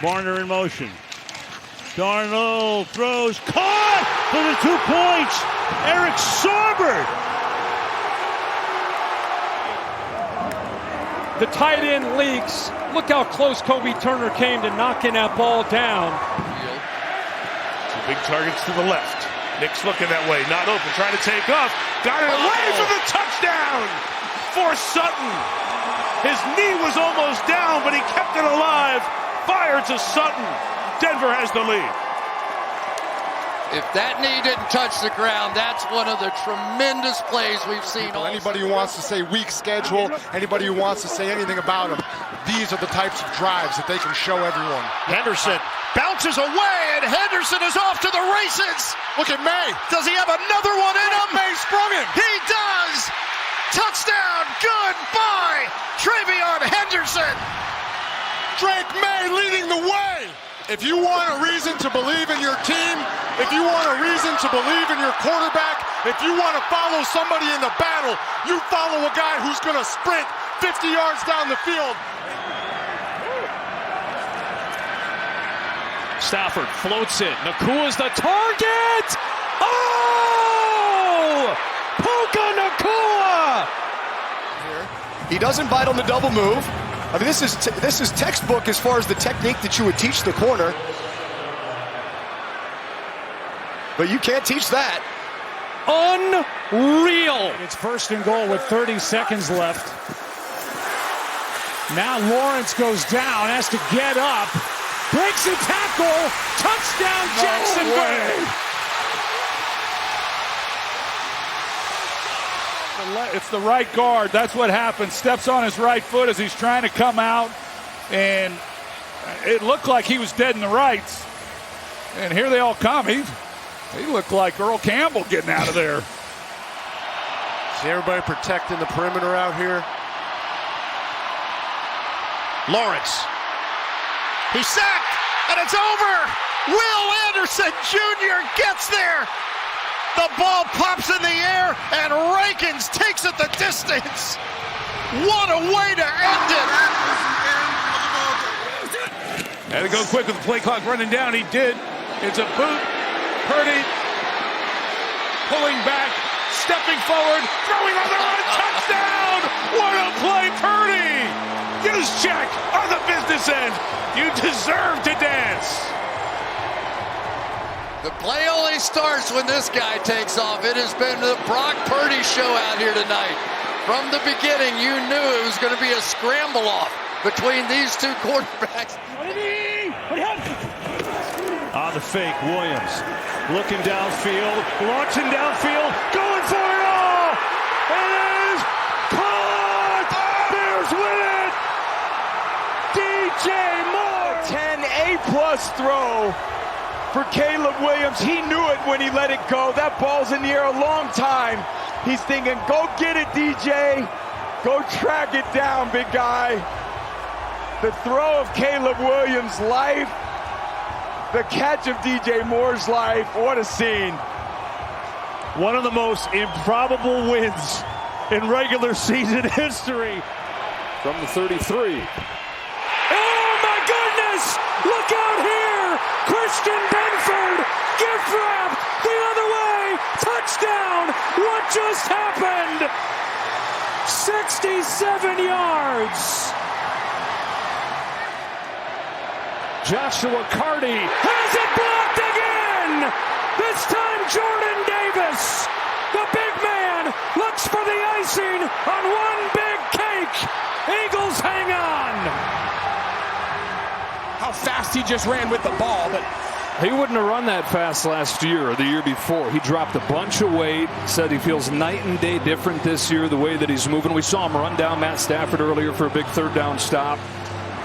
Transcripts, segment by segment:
Marner in motion. Darnold throws, caught for the 2 points. Eric Saubert. The tight end leaks. Look how close Kobe Turner came to knocking that ball down. Two big targets to the left. Nick's looking that way, not open, trying to take off. Got it away for the touchdown for Sutton. His knee was almost down, but he kept it alive. Fire to Sutton. Denver has the lead. If that knee didn't touch the ground, that's one of the tremendous plays we've seen. Anybody who wants to say weak schedule, anybody who wants to say anything about them, these are the types of drives that they can show everyone. Henderson bounces away, and Henderson is off to the races. Look at May. Does he have another one in him? May sprung him. He does. Touchdown. Goodbye, Travion Henderson. Drake May leading the way. If you want a reason to believe in your team, if you want a reason to believe in your quarterback, if you want to follow somebody in the battle, you follow a guy who's going to sprint 50 yards down the field. Stafford floats it. Nakua's the target. Oh! Puka Nakua! He doesn't bite on the double move. I mean, this is textbook as far as the technique that you would teach the corner. But you can't teach that. Unreal. It's 1st and goal with 30 seconds left. Now Lawrence goes down, has to get up. Breaks a tackle. Touchdown, Jacksonville. It's the right guard. That's what happens. Steps on his right foot as he's trying to come out. And it looked like he was dead in the rights. And here they all come. He looked like Earl Campbell getting out of there. See everybody protecting the perimeter out here. Lawrence. He's sacked, and it's over. Will Anderson Jr. gets there. The ball pops in the air, and Rankins takes it the distance. What a way to end it. Had to go quick with the play clock running down. He did. It's a boot. Purdy pulling back, stepping forward, throwing on the run, touchdown! What a play, Purdy! Use check on the business end. You deserve to dance. The play only starts when this guy takes off. It has been the Brock Purdy show out here tonight. From the beginning, you knew it was going to be a scramble off between these two quarterbacks. On the fake, Williams looking downfield, launching downfield, going for it all. It is caught. Bears win it. DJ Moore. 10 A-plus throw for Caleb Williams. He knew it when he let it go. That ball's in the air a long time. He's thinking, go get it, DJ. Go track it down, big guy. The throw of Caleb Williams' life. The catch of DJ Moore's life. What a scene. One of the most improbable wins in regular season history. From the 33. Oh my goodness! Look out here! Christian Benford, gift wrap the other way, touchdown! What just happened? 67 yards. Joshua Carty Has it blocked again! This time Jordan Davis. The big man looks for the icing on one big cake. Eagles hang on. How fast he just ran with the ball, but He wouldn't have run that fast last year or the year before. He dropped a bunch of weight, said he feels night and day different this year, the way that he's moving. We saw him run down Matt Stafford earlier for a big third down stop.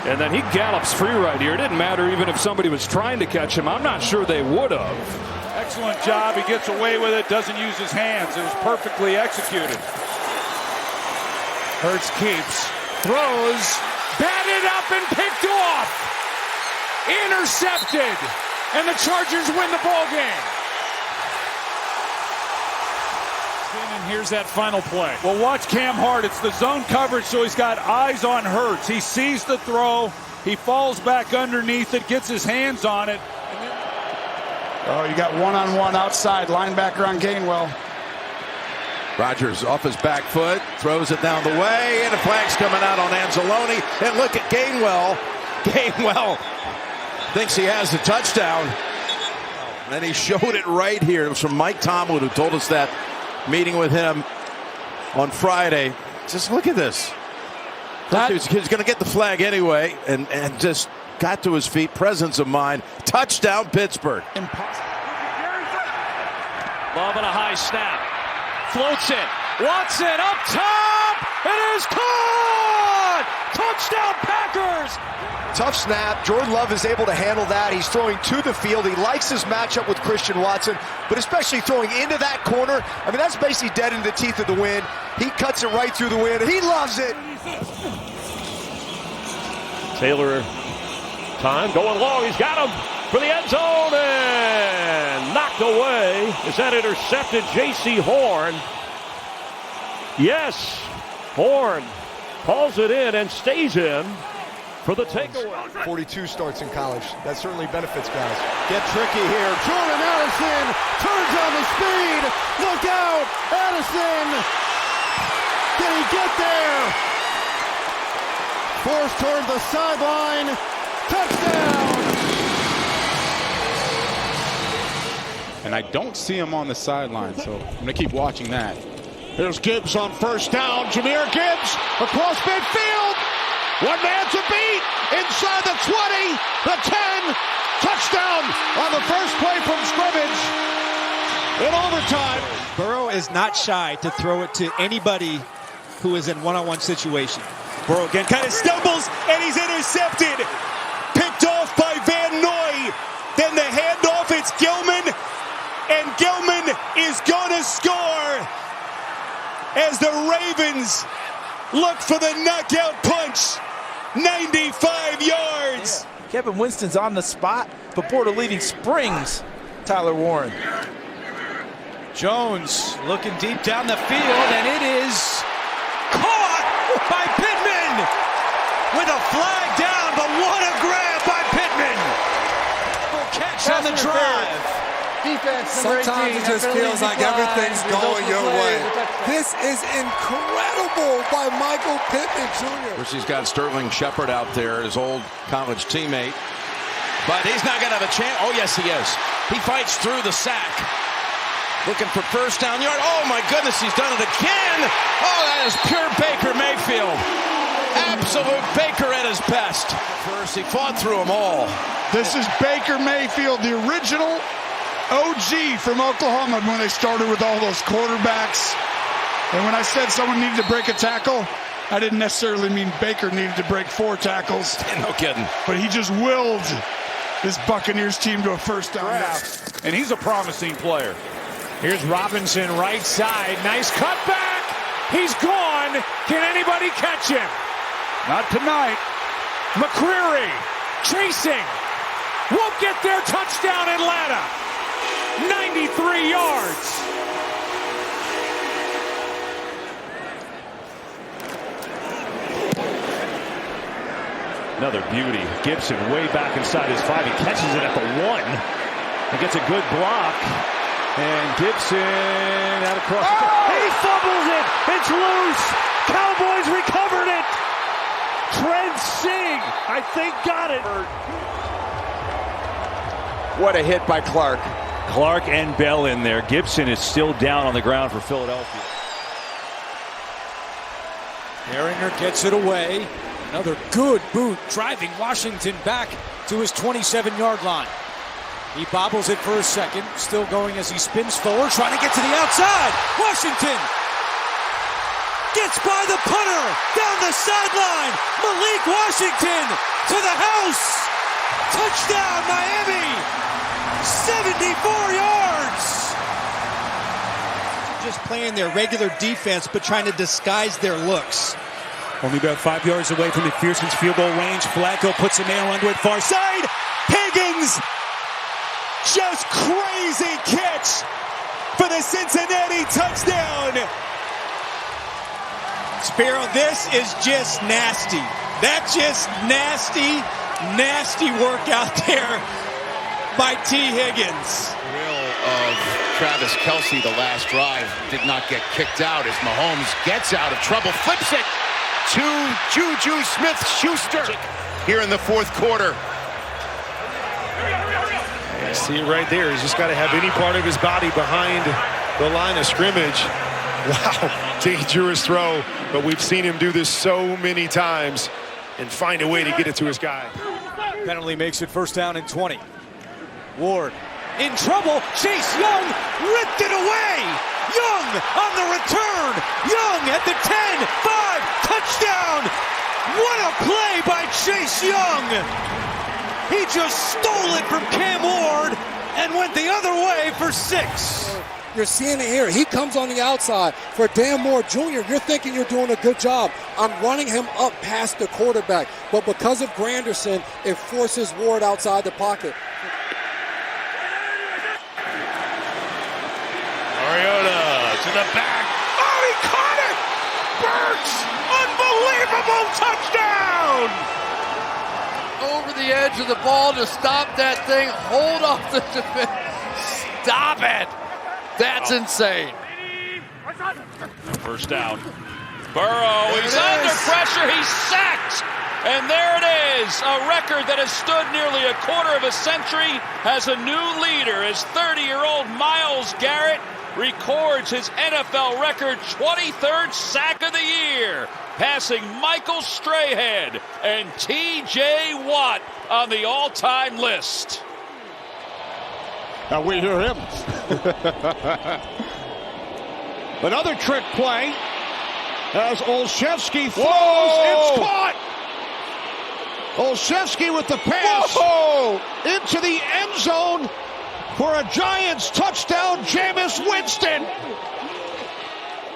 And then he gallops free right here. It didn't matter even if somebody was trying to catch him. I'm not sure they would have. Excellent job. He gets away with it, doesn't use his hands. It was perfectly executed. Hurts keeps, throws, batted up and picked off. Intercepted. And the Chargers win the ball game. And here's that final play. Well, watch Cam Hart. It's the zone coverage, so he's got eyes on Hurts. He sees the throw. He falls back underneath it, gets his hands on it. Oh, you got one-on-one outside, linebacker on Gainwell. Rodgers off his back foot, throws it down the way, and the flag's coming out on Anzalone. And look at Gainwell. Gainwell thinks he has the touchdown. And he showed it right here. It was from Mike Tomlin, who told us that meeting with him on Friday. Just look at this. He's going to get the flag anyway, and just got to his feet. Presence of mind. Touchdown, Pittsburgh. Love and a high snap. Floats it. Watson up top. It is caught. Touchdown, Packers. Tough snap. Jordan Love is able to handle that. He's throwing to the field. He likes his matchup with Christian Watson, but especially throwing into that corner. I mean, that's basically dead in the teeth of the wind. He cuts it right through the wind. He loves it. Taylor, time going long. He's got him for the end zone and knocked away. Is that intercepted? J.C. Horn. Yes, Horn hauls it in and stays in for the takeaway. 42 starts in college. That certainly benefits guys. Get tricky here. Jordan Addison turns on the speed. Look out. Addison. Can he get there? Forced toward the sideline. Touchdown. And I don't see him on the sideline, so I'm going to keep watching that. Here's Gibbs on first down. Jahmyr Gibbs across midfield. One man to beat. Inside the 20, the 10. Touchdown on the first play from scrimmage. In overtime. Burrow is not shy to throw it to anybody who is in one-on-one situation. Burrow again kind of stumbles, and he's intercepted. Picked off by Van Noy. Then the handoff, it's Gilman. And Gilman is going to score as the Ravens look for the knockout punch. 95 yards. Yeah. Kevin Winston's on the spot before the leading springs. Tyler Warren. Jones looking deep down the field, and it is caught by Pittman with a flag down, but what a grab by Pittman. Catch on the drive. Sometimes it just feels like everything's going your way. This is incredible by Michael Pittman Jr. Of course, he's got Sterling Shepard out there, his old college teammate. But he's not going to have a chance. Oh, yes, he is. He fights through the sack. Looking for first down yard. Oh, my goodness, he's done it again. Oh, that is pure Baker Mayfield. Absolute Baker at his best. First, he fought through them all. This is Baker Mayfield, the original OG from Oklahoma when they started with all those quarterbacks. And when I said someone needed to break a tackle, I didn't necessarily mean Baker needed to break 4 tackles. No kidding. But he just willed this Buccaneers team to a first down. And he's a promising player. Here's Robinson right side. Nice cutback. He's gone. Can anybody catch him? Not tonight. McCreary chasing. Won't get their touchdown, Atlanta. 93 yards. Another beauty. Gibson way back inside his 5. He catches it at the 1. He gets a good block. And Gibson out across the top. He fumbles it. It's loose. Cowboys recovered it. Trent Singh, I think, got it. What a hit by Clark. Clark and Bell in there. Gibson is still down on the ground for Philadelphia. Herringer gets it away. Another good boot, driving Washington back to his 27-yard line. He bobbles it for a second, still going as he spins forward, trying to get to the outside. Washington gets by the punter, down the sideline. Malik Washington to the house. Touchdown, Miami. 74 yards. Just playing their regular defense, but trying to disguise their looks. Only about 5 yards away from McPherson's field goal range. Flacco puts a nail under it, far side. Higgins. Just crazy catch for the Cincinnati touchdown. Sparrow, this is just nasty. That's just nasty, nasty work out there by T. Higgins. Will of Travis Kelce, the last drive, did not get kicked out as Mahomes gets out of trouble, flips it to Juju Smith-Schuster here in the fourth quarter. See it right there. He's just got to have any part of his body behind the line of scrimmage. Wow, dangerous throw, but we've seen him do this so many times and find a way to get it to his guy. Penalty makes it first down and 20. Ward in trouble. Chase Young ripped it away. Young on the return. Young at the 10, 5, touchdown. What a play by Chase Young. He just stole it from Cam Ward and went the other way for 6. You're seeing it here. He comes on the outside for Dan Moore Jr. You're thinking you're doing a good job. I'm running him up past the quarterback. But because of Granderson, it forces Ward outside the pocket. Mariota to the back. Oh, he caught it! Burks! Unbelievable touchdown! Over the edge of the ball to stop that thing. Hold off the defense. Stop it. That's insane. First down. Burrow, he's under pressure. He's sacked. And there it is. A record that has stood nearly a quarter of a century has a new leader as 30-year-old Myles Garrett records his NFL record 23rd sack of the year, passing Michael Strahan and T.J. Watt on the all-time list. Now we hear him. Another trick play as Olszewski throws. It's caught. Olszewski with the pass into the end zone for a Giants touchdown. Jameis Winston.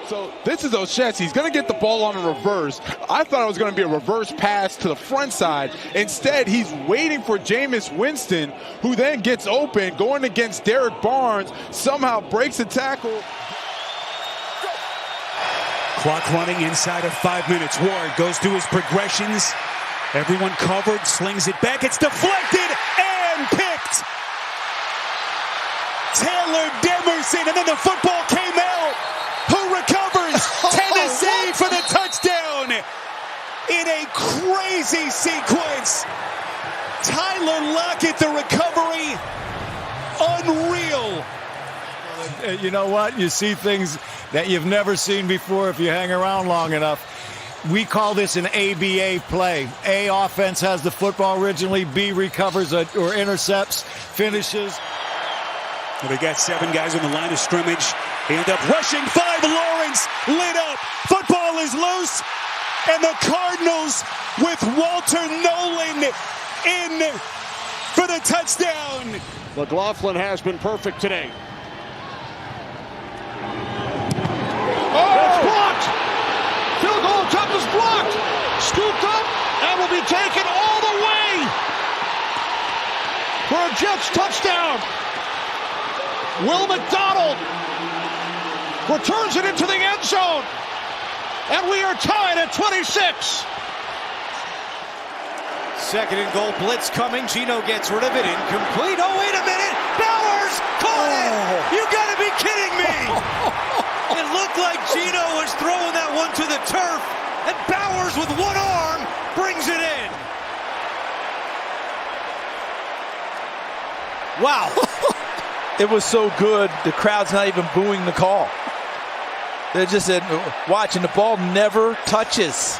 So this is Olszewski. He's going to get the ball on a reverse. I thought it was going to be a reverse pass to the front side. Instead, he's waiting for Jameis Winston, who then gets open, going against Derek Barnes, somehow breaks a tackle. Clock running inside of 5 minutes. Ward goes through his progressions. Everyone covered, slings it back. It's deflected and picked. Taylor Demerson, and then the football came out. Who recovers? Tennessee for the touchdown in a crazy sequence. Tyler Lockett, the recovery, unreal. You know what? You see things that you've never seen before if you hang around long enough. We call this an ABA play. A, offense has the football originally. B, recovers or intercepts, finishes. They got 7 guys on the line of scrimmage. They end up rushing 5. Lawrence lit up. Football is loose. And the Cardinals with Walter Nolan in for the touchdown. McLaughlin has been perfect today. It's blocked. Field goal attempt is blocked. Scooped up and will be taken all the way for a Jets touchdown. Will McDonald returns it into the end zone. And we are tied at 26. Second and goal, blitz coming. Gino gets rid of it. Incomplete. Oh, wait a minute. Bowers caught it. You got to be kidding me. It looked like Gino was throwing that one to the turf. And Bowers with one arm brings it in. Wow. It was so good, the crowd's not even booing the call. They're just watching. The ball never touches